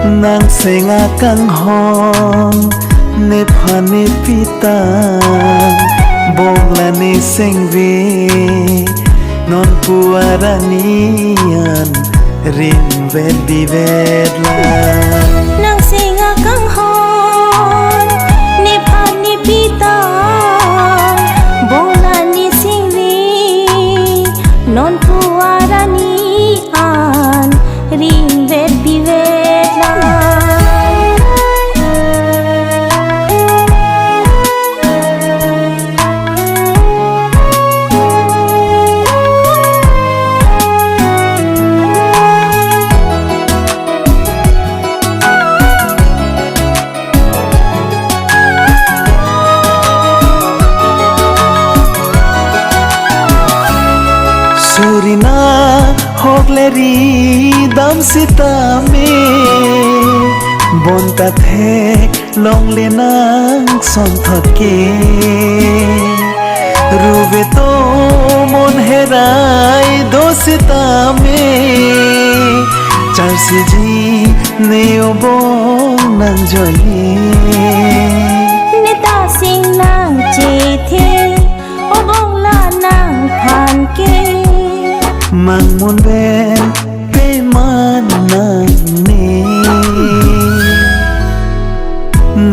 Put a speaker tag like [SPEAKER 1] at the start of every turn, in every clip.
[SPEAKER 1] nang senga kanghon ne phane pita bongla ne sengve non puaranian rin vel divedla
[SPEAKER 2] nang senga kanghon ne phane pita bongla ne sengve non puaranian rin vel divedla
[SPEAKER 1] Surina hogleri dam sita me bonta the long le nang son thake ruve to mon herai dosita me charsi ji ne obong nang joli
[SPEAKER 2] neta sing nang che the obong la nang phan ke
[SPEAKER 1] mang mon ben pe man nang ne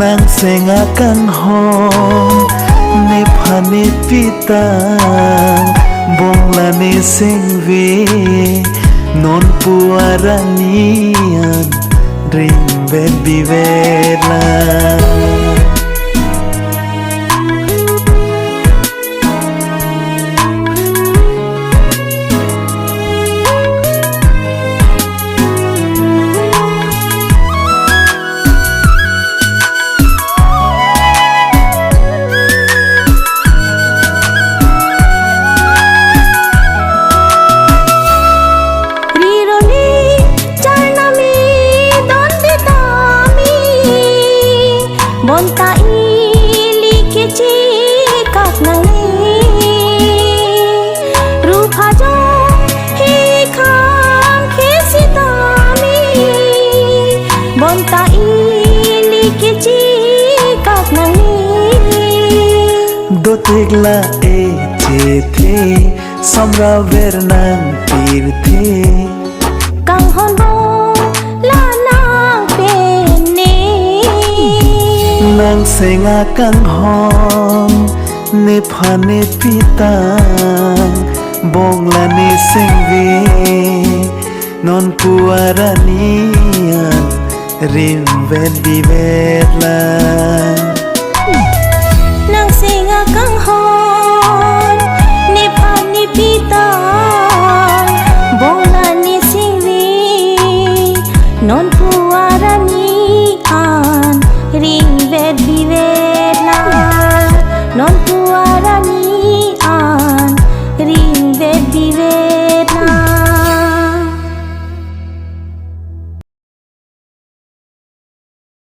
[SPEAKER 1] nang senga kanghon ne phane pita bongla ne sengve non puaranian ring vel bivela
[SPEAKER 2] bonta ili ke chi kak nang rupa jo he kham ke sitami bonta ili ke chi kak nang
[SPEAKER 1] do tegla e che the samra ver nang pir the
[SPEAKER 2] kanghon bo la nang pe
[SPEAKER 1] nang senga kanghon ne phane pita bongla ne sengve non puaranian rim vel divedla
[SPEAKER 2] nang senga kanghon ne phane pita bongla ne sengve non puaranian ring vel divedla non puaranian ring vel divedla